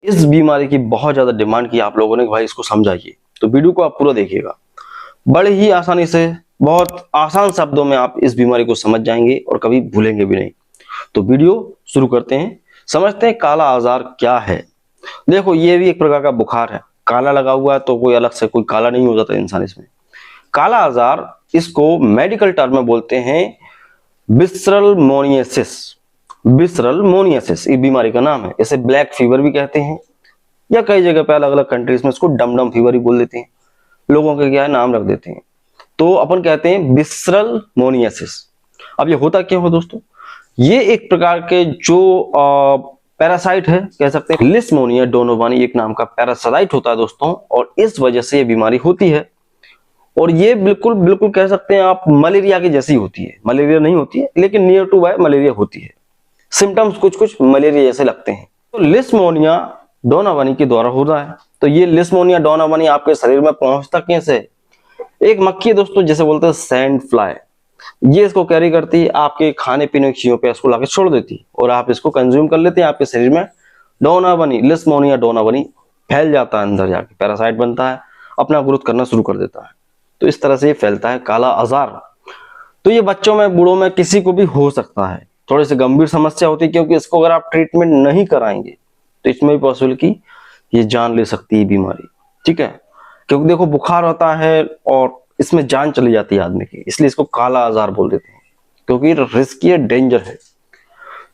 इस बीमारी की बहुत ज्यादा डिमांड की आप लोगों ने, भाई इसको समझाइए। तो वीडियो को आप पूरा देखिएगा, बड़े ही आसानी से, बहुत आसान शब्दों में आप इस बीमारी को समझ जाएंगे और कभी भूलेंगे भी नहीं। तो वीडियो शुरू करते हैं, समझते हैं काला आजार क्या है। देखो, ये भी एक प्रकार का बुखार है, काला लगा हुआ है तो कोई अलग से कोई काला नहीं हो जाता इंसान इसमें। काला आजार, इसको मेडिकल टर्म में बोलते हैं विसरल मोनियसिस। विसरल मोनियसिस ये बीमारी का नाम है। इसे ब्लैक फीवर भी कहते हैं, या कई जगह पे अलग अलग कंट्रीज में इसको डम फीवर ही बोल देते हैं। लोगों के क्या है, नाम रख देते हैं। तो अपन कहते हैं विसरल मोनियसिस। अब ये होता क्या हो दोस्तों, ये एक प्रकार के जो पैरासाइट है, कह सकते हैं लिस्मोनिया डोनोवानी एक नाम का पैरासाइट होता है दोस्तों, और इस वजह से ये बीमारी होती है। और ये बिल्कुल बिल्कुल कह सकते हैं आप मलेरिया की जैसी होती है। मलेरिया नहीं होती है, लेकिन नियर टू बाय मलेरिया होती है। सिम्टम्स कुछ कुछ मलेरिया जैसे लगते हैं। तो लिस्मोनिया डोनावानी के द्वारा हो रहा है। तो ये लिस्मोनिया डोनावानी आपके शरीर में पहुंचता कैसे? एक मक्खी है दोस्तों, जैसे बोलते हैं सैंड फ्लाई, ये इसको कैरी करती है, आपके खाने पीने की चीजों पे इसको लाके छोड़ देती है और आप इसको कंज्यूम कर लेते हैं। आपके शरीर में डोनावानी, लिस्मोनिया डोनावानी फैल जाता है, अंदर जाके पैरासाइट बनता है, अपना ग्रोथ करना शुरू कर देता है। तो इस तरह से ये फैलता है काला आजार। तो ये बच्चों में, बूढ़ों में, किसी को भी हो सकता है। थोड़ी सी गंभीर समस्या होती है, क्योंकि इसको अगर आप ट्रीटमेंट नहीं कराएंगे तो इसमें भी पॉसिबल कि ये जान ले सकती है बीमारी। ठीक है, क्योंकि देखो बुखार होता है और इसमें जान चली जाती है आदमी की, इसलिए इसको काला आजार बोल देते हैं, क्योंकि रिस्की है, डेंजर है।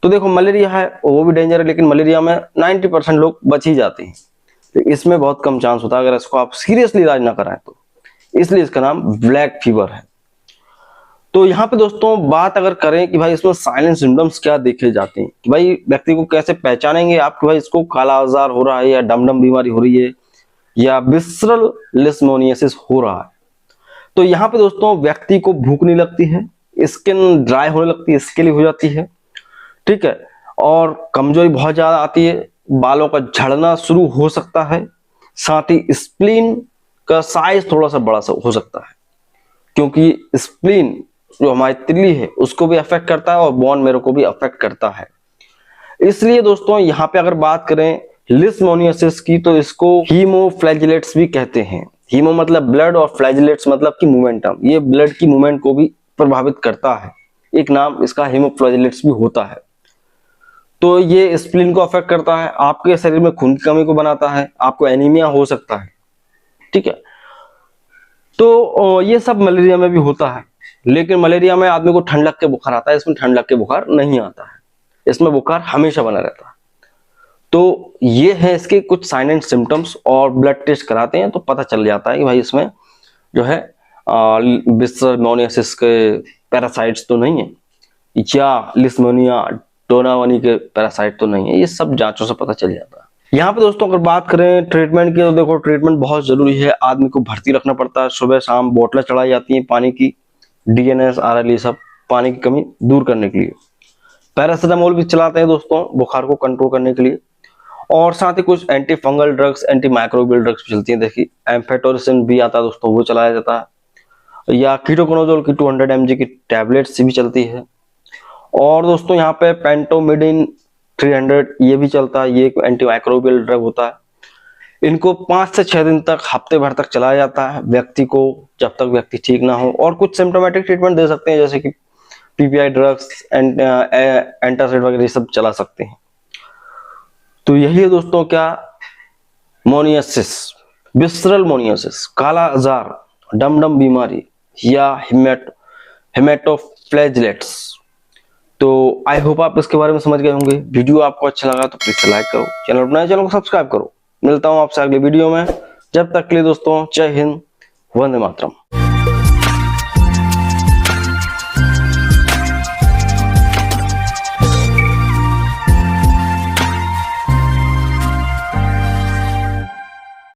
तो देखो मलेरिया है, वो भी डेंजर है, लेकिन मलेरिया में 90% लोग बच ही जाते हैं। तो इसमें बहुत कम चांस होता है अगर इसको आप सीरियसली इलाज ना कराएं तो, इसलिए इसका नाम ब्लैक फीवर है। तो यहाँ पे दोस्तों बात अगर करें कि भाई इसमें साइलेंट सिम्टम्स क्या देखे जाते हैं, कि भाई व्यक्ति को कैसे पहचानेंगे आप कि भाई इसको काला आजार हो रहा है, या डम बीमारी हो रही है, या विसरल लिस्मोनियसिस हो रहा है। तो यहाँ पे दोस्तों व्यक्ति को भूख नहीं लगती है, स्किन ड्राई होने लगती है, स्केली हो जाती है, ठीक है, और कमजोरी बहुत ज्यादा आती है, बालों का झड़ना शुरू हो सकता है, साथ ही स्प्लीन का साइज थोड़ा सा बड़ा सा हो सकता है, क्योंकि स्प्लीन जो हमारी तिल्ली है उसको भी अफेक्ट करता है और बोन मैरो को भी अफेक्ट करता है। इसलिए दोस्तों यहाँ पे अगर बात करें लिस्मोनियसिस की, तो इसको हीमोफ्लैजिलेट्स भी कहते हैं। हीमो मतलब ब्लड और फ्लैजिलेट्स मतलब की मोमेंटम, ये ब्लड की मूवमेंट को भी प्रभावित करता है। एक नाम इसका हीमोफ्लैजिलेट्स भी होता है। तो ये स्प्लीन को अफेक्ट करता है, आपके शरीर में खून की कमी को बनाता है, आपको एनीमिया हो सकता है। ठीक है, तो ये सब मलेरिया में भी होता है, लेकिन मलेरिया में आदमी को ठंड लग के बुखार आता है, इसमें ठंड लग के बुखार नहीं आता है, इसमें बुखार हमेशा बना रहता है। तो ये है इसके कुछ साइन एंड सिम्टम्स, और ब्लड टेस्ट कराते हैं तो पता चल जाता है कि भाई इसमें जो है विसरल मोनियसिस के पैरासाइट्स तो नहीं है, या लिस्मोनिया डोनावानी के पैरासाइट तो नहीं है। ये सब जांचों से पता चल जाता है। यहाँ पे दोस्तों अगर बात करें ट्रीटमेंट की, तो देखो ट्रीटमेंट बहुत जरूरी है। आदमी को भर्ती रखना पड़ता है, सुबह शाम बोतलें चढ़ाई जाती हैं पानी की, DNS RL ये सब पानी की कमी दूर करने के लिए। पैरासिटामोल भी चलाते हैं दोस्तों बुखार को कंट्रोल करने के लिए, और साथ ही कुछ anti fungal drugs, anti microbial drugs भी चलती हैं। देखिए एम्फेटोरिसिन भी आता है दोस्तों, वो चलाया जाता है, या कीटोकोनाजोल की 200 mg की टैबलेट्स भी चलती है। और दोस्तों यहाँ पे पेंटोमिडिन 300 ये भी चलता है, ये एक एंटी माइक्रोबियल ड्रग होता है। इनको 5 से 6 दिन तक, हफ्ते भर तक चलाया जाता है व्यक्ति को, जब तक व्यक्ति ठीक ना हो। और कुछ सिम्टोमेटिक ट्रीटमेंट दे सकते हैं, जैसे कि PPI ड्रग्स, एंटासिड वगैरह ये सब चला सकते हैं। तो यही है दोस्तों क्या, मोनियसिस, विसरल मोनियसिस, काला आजार, डम बीमारी, या हेमेटोफ्लैजिलेट्स। तो आई होप आप इसके बारे में समझ गए होंगे। वीडियो आपको अच्छा लगा तो प्लीज लाइक करो, चैनल को सब्सक्राइब करो। मिलता हूं आपसे अगले वीडियो में, जब तक के लिए दोस्तों जय हिंद, वंदे मातरम।